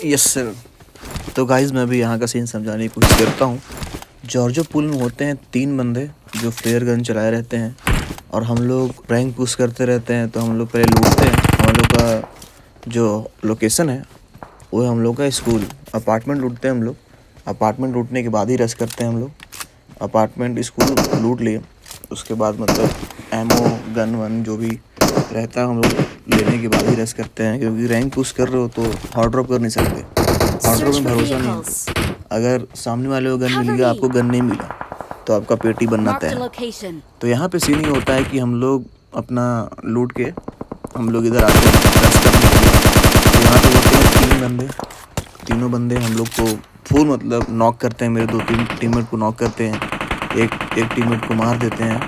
Yes sir. तो guys मैं अभी यहाँ का सीन समझाने की कोशिश करता हूँ। जॉर्जो पूल में होते हैं 3 बंदे जो फ्लेयर गन चलाए रहते हैं और हम लोग रैंक पुश करते रहते हैं। तो हम लोग पहले लूटते हैं। हम लोग का जो लोकेशन है वो है हम लोग का स्कूल। अपार्टमेंट लूटते हैं हम लोग। अपार्टमेंट लूटने के बाद ही रश करते हैं हम लोग। अपार्टमेंट स्कूल लूट लिए, उसके बाद मतलब एमओ गन वन जो भी रहता है हम लोग लेने के बाद ही रश करते हैं, क्योंकि रैंक पुश कर रहे हो तो हॉट ड्रॉप कर नहीं सकते। हॉट ड्रॉप में भरोसा नहीं है। अगर सामने वाले को गन मिल गया, आपको गन नहीं मिला तो आपका पेटी बनना तय है। तो यहाँ पे सीन ये होता है कि हम लोग अपना लूट के हम लोग इधर आते हैं रश करने के लिए। तो यहाँ पे होते हैं 3 बंदे। तीनों बंदे हम लोग को फुल मतलब नॉक करते हैं। मेरे 2-3 टीममेट को नॉक करते हैं, एक टीममेट को मार देते हैं।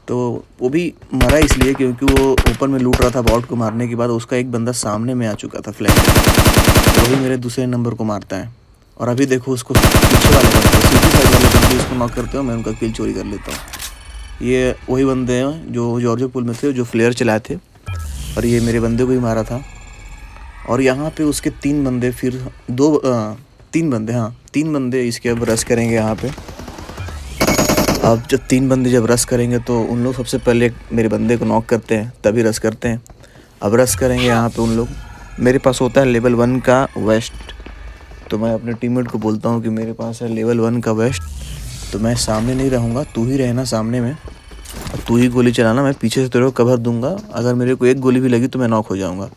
तो वो भी मरा इसलिए क्योंकि वो ओपन में लूट रहा था। बॉट को मारने के बाद उसका एक बंदा सामने में आ चुका था फ्लैंक में, तो वही मेरे दूसरे नंबर को मारता है। और अभी देखो उसको पीछे वाले बंदे, सीधी साइड वाले बंदे उसको नॉक करते हो, मैं उनका किल चोरी कर लेता हूँ। ये वही बंदे हैं जो जॉर्जो पूल में थे, जो फ्लेयर चलाए थे, और ये मेरे बंदे को ही मारा था। और यहाँ पे उसके 3 बंदे, फिर 3 बंदे, हाँ 3 बंदे इसके अब रश करेंगे यहाँ पे। अब जब 3 बंदे जब रश करेंगे तो उन लोग सबसे पहले मेरे बंदे को नॉक करते हैं, तभी रश करते हैं। अब रश करेंगे यहाँ पे उन लोग। मेरे पास होता है लेवल 1 का वेस्ट, तो मैं अपने टीममेट को बोलता हूँ कि मेरे पास है लेवल 1 का वेस्ट, तो मैं सामने नहीं रहूँगा, तू ही रहना सामने में और तू ही गोली चलाना। मैं पीछे से तेरे को कवर दूंगा, अगर मेरे को एक गोली भी लगी तो मैं नॉक हो जाऊँगा।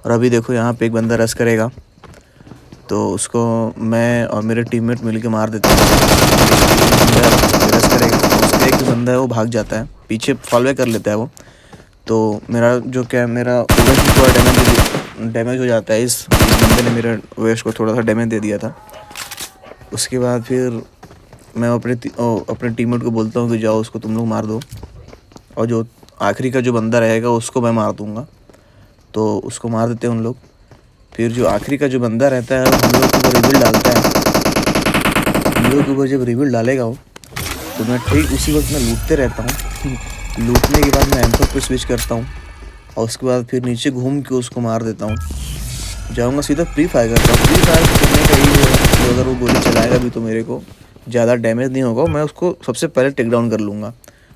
और अभी देखो यहाँ पे एक बंदा रश करेगा, तो उसको मैं और मेरे टीममेट मिलके मार देते हैं। रश करेगा, उसका एक बंदा है वो भाग जाता है, पीछे फॉल बैक कर लेता है वो। तो मेरा जो क्या मेरा वेस्ट थोड़ा डैमेज हो जाता है। इस बंदे ने मेरे वेस्ट को थोड़ा सा डैमेज दे दिया था। उसके बाद फिर मैं अपने टीममेट को बोलता हूँ कि जाओ उसको तुम लोग मार दो, और जो आखिरी का जो बंदा रहेगा उसको मैं मार दूँगा। तो उसको मार देते हैं उन लोग। फिर जो आखिरी का जो बंदा रहता है हम लोग के ऊपर रिवील डालता है। हम लोग के ऊपर जब रिवील डालेगा वो, तो मैं ठीक उसी वक्त मैं लूटते रहता हूँ। लूटने के बाद मैं एम4 पे स्विच करता हूँ और उसके बाद फिर नीचे घूम के उसको मार देता हूँ। जाऊँगा सीधा फ्री फायर करता हूँ। फ्री फायर करने का यही है कि अगर वो गोली चलाएगा भी तो मेरे को ज़्यादा डैमेज नहीं होगा, मैं उसको सबसे पहले टेक डाउन कर लूँगा।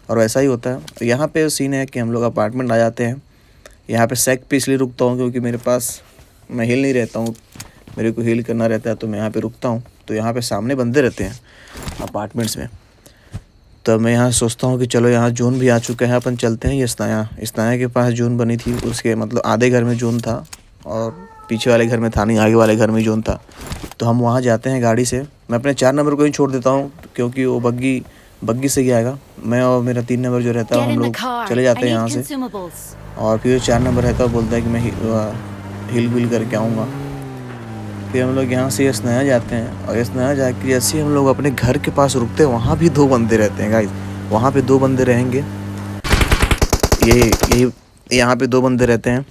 और वैसा ही होता है। यहाँ पे सीन है कि हम लोग अपार्टमेंट आ जाते हैं। यहाँ पे सेक पे इसलिए रुकता हूँ क्योंकि मेरे पास मैं हील नहीं रहता हूँ, मेरे को हील करना रहता है, तो मैं यहाँ पे रुकता हूँ। तो यहाँ पे सामने बंदे रहते हैं अपार्टमेंट्स में, तो मैं यहाँ सोचता हूँ कि चलो यहाँ जोन भी आ चुका है, अपन चलते हैं। ये इस्ताया के पास जोन बनी थी, उसके मतलब आधे घर में जोन था और पीछे वाले घर में था नहीं, आगे वाले घर में जोन था। तो हम वहाँ जाते हैं गाड़ी से। मैं अपने 4 नंबर को ही छोड़ देता हूँ क्योंकि वो बग्गी से ही आएगा। मैं और मेरा 3 नंबर जो रहता है हम लोग चले जाते हैं यहाँ से। और फिर 4 नंबर रहता है, बोलता है कि मैं हिल विल करके आऊँगा। फिर हम लोग यहाँ से स्नाया जाते हैं और स्नाया जाके जैसे हम लोग अपने घर के पास रुकते हैं, वहाँ भी 2 बंदे रहते हैं गाइस। वहाँ पे 2 बंदे रहेंगे, यही यहाँ पे 2 बंदे रहते हैं।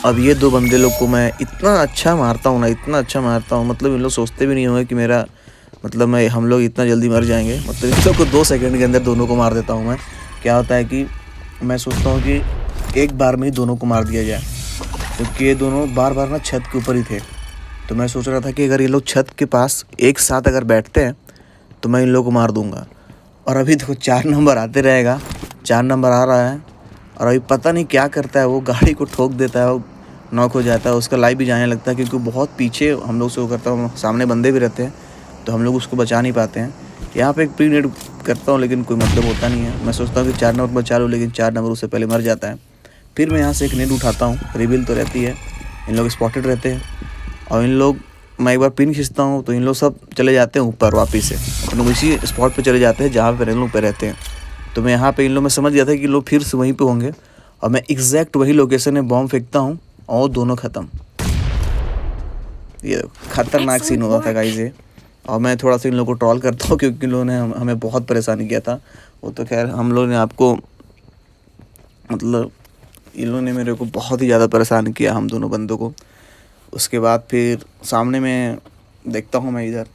अब ये 2 बंदे लोग को मैं इतना अच्छा मारता हूँ ना, इतना अच्छा मारता हूँ, मतलब इन लोग सोचते भी नहीं होंगे कि मेरा मतलब हम लोग इतना जल्दी मर जाएंगे। मतलब इन लोग को 2 सेकंड के अंदर दोनों को मार देता हूँ मैं। क्या होता है कि मैं सोचता हूँ कि एक बार में ही दोनों को मार दिया जाए, क्योंकि ये दोनों बार बार ना छत के ऊपर ही थे। तो मैं सोच रहा था कि अगर ये लोग छत के पास एक साथ अगर बैठते हैं तो मैं इन लोगों को मार दूंगा। और अभी देखो 4 नंबर आते रहेगा, 4 नंबर आ रहा है और अभी पता नहीं क्या करता है, वो गाड़ी को ठोक देता है, वो नॉक हो जाता है। उसका लाइफ भी जाने लगता है क्योंकि बहुत पीछे हम लोग से वो करता हूँ, सामने बंदे भी रहते हैं तो हम लोग उसको बचा नहीं पाते हैं। यहाँ पे एक प्री नेट करता हूँ लेकिन कोई मतलब होता नहीं है। मैं सोचता हूँ कि 4 नंबर बचा लूँ, लेकिन 4 नंबर उससे पहले मर जाता है। फिर मैं यहाँ से एक नेट उठाता हूँ, रिवील तो रहती है, इन लोग स्पॉटेड रहते हैं और इन लोग मैं एक बार पिन खींचता हूँ तो इन लोग सब चले जाते हैं ऊपर वापस से, अपन लोग इसी स्पॉट पे चले जाते हैं जहाँ पे इन लोग पे रहते हैं। तो मैं यहाँ पे इन लोग में समझ गया था कि लोग फिर से वहीं पे होंगे और मैं एग्जैक्ट वही लोकेशन में बॉम्ब फेंकता हूँ और दोनों ख़त्म। ये खतरनाक सीन होता था गाइस ये। और मैं थोड़ा सा इन लोगों को ट्रॉल करता हूँ क्योंकि इन लोगों ने हमें बहुत परेशानी किया था। वो तो खैर हम लोगों ने आपको मतलब इन लोगों ने मेरे को बहुत ही ज़्यादा परेशान किया, हम दोनों बंदों को। उसके बाद फिर सामने में देखता हूँ मैं इधर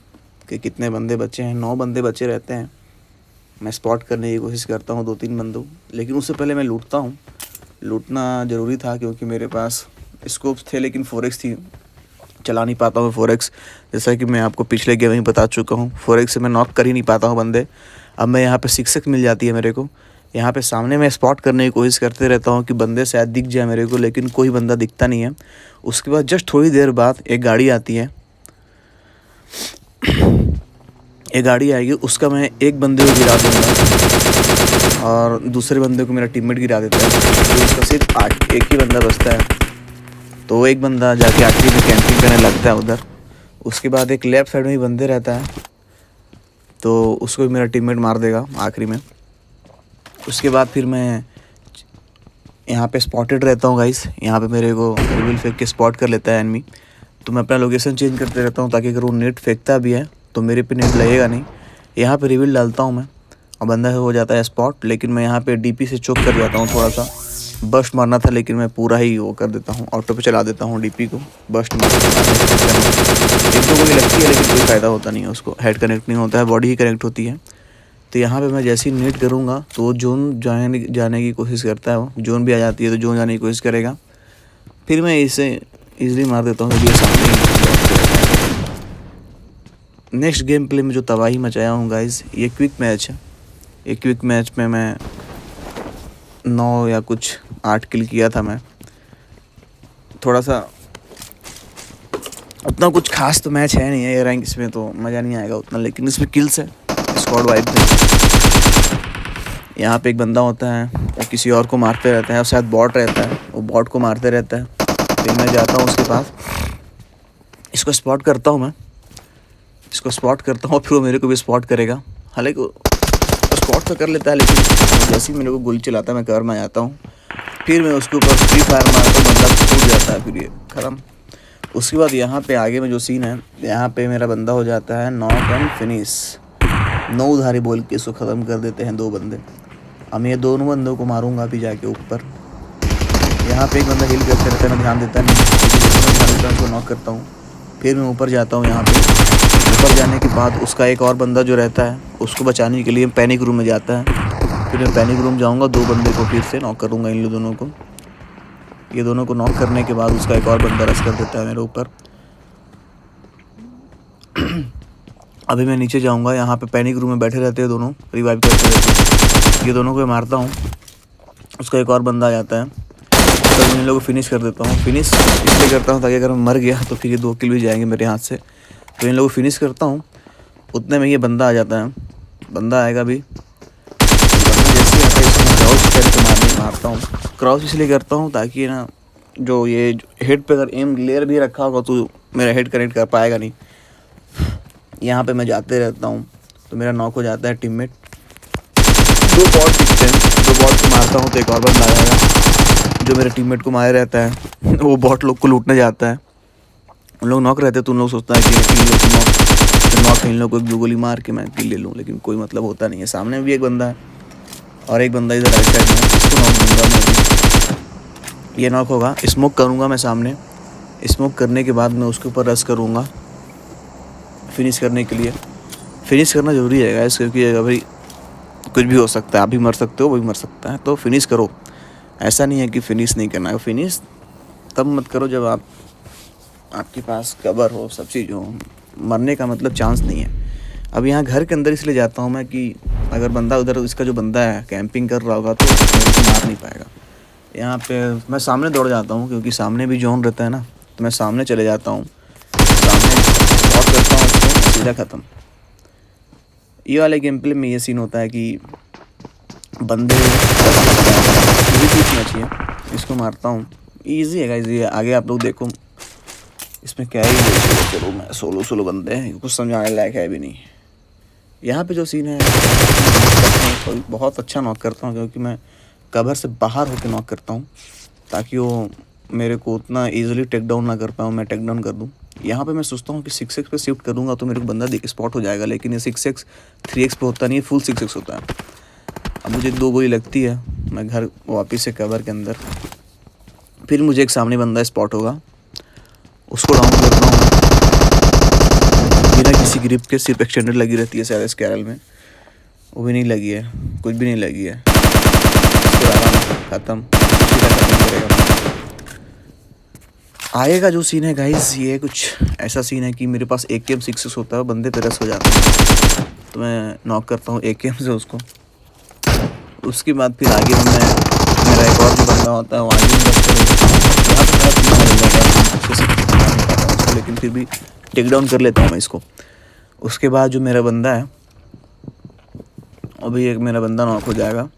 कि कितने बंदे बचे हैं, 9 बंदे बचे रहते हैं। मैं स्पॉट करने की कोशिश करता हूँ 2-3 बंदों, लेकिन उससे पहले मैं लूटता हूँ। लूटना ज़रूरी था क्योंकि मेरे पास स्कोप्स थे लेकिन 4x थी, चला नहीं पाता हूँ फोरेक्स, जैसा कि मैं आपको पिछले गेम में बता चुका हूँ। फोरेक्स से मैं नॉक कर ही नहीं पाता हूँ बंदे। अब मैं यहाँ पे 6x मिल जाती है मेरे को, यहाँ पे सामने मैं स्पॉट करने की कोशिश करते रहता हूँ कि बंदे शायद दिख जाए मेरे को, लेकिन कोई बंदा दिखता नहीं है। उसके बाद जस्ट थोड़ी देर बाद एक गाड़ी आती है, एक गाड़ी आएगी, उसका मैं एक बंदे को गिरा दूँगा और दूसरे बंदे को मेरा टीममेट गिरा देता है। तो इसका सिर्फ एक ही बंदा बचता है। तो एक बंदा जाके आखिरी में कैंपिंग करने लगता है उधर। उसके बाद एक लेफ्ट साइड में ही बंदे रहता है, तो उसको भी मेरा टीममेट मार देगा आखिरी में। उसके बाद फिर मैं यहाँ पे स्पॉटेड रहता हूँ गाइस। यहाँ पे मेरे को रिवील फेंक के स्पॉट कर लेता है एनिमी। तो मैं अपना लोकेशन चेंज करते रहता हूँ ताकि अगर वो नेट फेंकता भी है तो मेरे पे नेट लगेगा नहीं। यहाँ पे रिवील डालता हूँ मैं और बंदा हो जाता है स्पॉट, लेकिन मैं यहाँ पे डीपी से चोक कर जाता हूँ। थोड़ा सा बस्ट मारना था लेकिन मैं पूरा ही वो कर देता हूँ, ऑटो पे चला देता हूँ डीपी को। बस्ट मारने एक दो गोली लगती है लेकिन कोई फ़ायदा होता नहीं है, उसको हेड कनेक्ट नहीं होता है, बॉडी ही कनेक्ट होती है। तो यहाँ पे मैं जैसे ही नेट करूँगा तो वो जोन जाने की कोशिश करता है। वो जोन भी आ जाती है तो जोन जाने की कोशिश करेगा, फिर मैं इसे ईजिली मार देता हूँ क्योंकि सामने। नेक्स्ट गेम प्ले में जो तबाही मचाया हूँ गाइस, ये क्विक मैच है। ये क्विक मैच में मैं 9 या कुछ 8 किल किया था मैं। थोड़ा सा उतना कुछ खास तो मैच है नहीं है ये रैंक, इसमें तो मज़ा नहीं आएगा उतना, लेकिन इसमें किल्स है, स्क्वाड वाइब है। यहाँ पे एक बंदा होता है वो किसी और को मारते रहता है, और शायद बॉट रहता है, वो बॉट को मारते रहता है। फिर मैं जाता हूँ उसके पास, इसको स्पॉट करता हूँ मैं, इसको स्पॉट करता हूँ, फिर वो मेरे को भी स्पॉट करेगा। हालांकि वो स्पॉट तो कर लेता है, लेकिन जैसे ही मेरे को गोली चलाता है मैं कवर में आ जाता हूँ। फिर मैं उसके ऊपर फ्री फायर मारता हूँ, बंदा टूट जाता है, फिर ये खत्म। उसके बाद यहाँ पे आगे में जो सीन है, यहाँ पे मेरा बंदा हो जाता है नॉक एंड फिनिश। 9 उधारी बोल के इसको ख़त्म कर देते हैं 2 बंदे। अब मैं ये दोनों बंदों को मारूंगा अभी जाके ऊपर। यहाँ पे एक बंदा हिल करते रहता है, मैं ध्यान देता नहीं, उसको नॉक करता हूँ। फिर मैं ऊपर जाता हूँ। यहाँ पे ऊपर जाने के बाद उसका एक और बंदा जो रहता है उसको बचाने के लिए पैनिक रूम में जाता है। फिर मैं पैनिक रूम जाऊँगा, 2 बंदे को फिर से नॉक करूँगा, इन दोनों को। ये दोनों को नॉक करने के बाद उसका एक और बंदा रश कर देता है मेरे ऊपर। अभी मैं नीचे जाऊंगा, यहाँ पे पैनिक रूम में बैठे रहते हैं दोनों, रिवाइव करते रहते हैं। ये दोनों को मैं मारता हूँ, उसका एक और बंदा आ जाता है, तो मैं इन लोगों को फिनिश कर देता हूँ। फिनिश इसलिए करता हूँ ताकि अगर मैं मर गया तो फिर ये 2 किल भी जाएंगे मेरे हाथ से। तो इन लोगों को फिनिश करता हूँ, उतने में ये बंदा आ जाता है। बंदा आएगा भी, बंदा जैसे ही आता है इसको क्रॉस करके मारता हूँ। क्रॉस इसलिए करता हूँ ताकि ना जो ये हेड पे अगर एम लेयर भी रखा होगा तो मेरा हेड कनेक्ट कर पाएगा नहीं। यहाँ पे मैं जाते रहता हूँ तो मेरा नॉक हो जाता है टीममेट। 2 बॉट दिखते हैं, 2 बॉट को मारता हूँ तो एक और बंदा आ जाएगा जो मेरे टीममेट को मारे रहता है। वो बॉट लोग को लूटने जाता है, उन लोग नॉक रहते हैं तो उन लोग सोचता है कि नॉक इन लोग को 1-2 गोली मार के मैं किल ले लूँ, लेकिन कोई मतलब होता नहीं है। सामने भी एक बंदा है और एक बंदा इधर राइट साइड में, इसको नॉक दूंगा मैं भी। ये नॉक होगा, स्मोक करूँगा मैं सामने, स्मोक करने के बाद मैं उसके ऊपर रश करूँगा फिनिश करने के लिए। फिनिश करना ज़रूरी है गाइस, क्योंकि अभी कुछ भी हो सकता है, आप भी मर सकते हो, वो भी मर सकता है, तो फिनिश करो। ऐसा नहीं है कि फिनिश नहीं करना है, फिनिश तब मत करो जब आपके पास कवर हो, सब चीज़ हो। मरने का मतलब चांस नहीं है। अब यहाँ घर के अंदर इसलिए जाता हूँ मैं कि अगर बंदा उधर, इसका जो बंदा है कैंपिंग कर रहा होगा तो मेरे को मार नहीं पाएगा। यहाँ पे मैं सामने दौड़ जाता हूँ क्योंकि सामने भी जोन रहता है ना, तो मैं सामने चले जाता हूँ, सामने शॉट करता हूँ उसको, सीधा ख़त्म। ये वाले गेम प्ले में ये सीन होता है कि बंदे पूछना चाहिए, इसको मारता हूँ, ईजी है गाइस। ये आगे आप लोग देखो, इसमें क्या ही चलो मैं सोलो बंदे हैं, कुछ समझाने लायक है भी नहीं। यहाँ पे जो सीन है बहुत अच्छा नॉक करता हूँ क्योंकि मैं कवर से बाहर होकर नॉक करता हूँ ताकि वो मेरे को उतना ईजिली टेक डाउन ना कर पाऊँ, मैं टेक डाउन कर दूँ। यहाँ पे मैं सोचता हूँ कि 6x पे शिफ्ट करूँगा तो मेरे को बंदा स्पॉट हो जाएगा, लेकिन ये 6x 3x पे होता नहीं है, फुल 6x होता है। अब मुझे 2 गोली लगती है, मैं घर वापस से कवर के अंदर, फिर मुझे एक सामने बंदा स्पॉट होगा, उसको डाउन करता हूँ बिना किसी ग्रिप के। सिर्फ एक्सटेंडर लगी रहती है शायद इस कैरल में, वो भी नहीं लगी है, कुछ भी नहीं लगी है। ख़त्म, सीधा ख़त्म करेगा। आगे का जो सीन है गाइस, ये कुछ ऐसा सीन है कि मेरे पास AKM-66 होता है, बंदे पे रश हो जाते हैं, तो मैं नॉक करता हूँ AKM से उसको। उसके बाद फिर आगे मेरा एक और जो बंदा होता है वो आगे में रश करेगा। यहाँ पे थोड़ा पीछा रह जाता है, अच्छे से मार नहीं पाता हूँ उसको, लेकिन फिर भी टेक डाउन कर लेता हूँ मैं इसको। उसके बाद जो मेरा बंदा है, अभी एक मेरा बंदा नॉक हो जाएगा।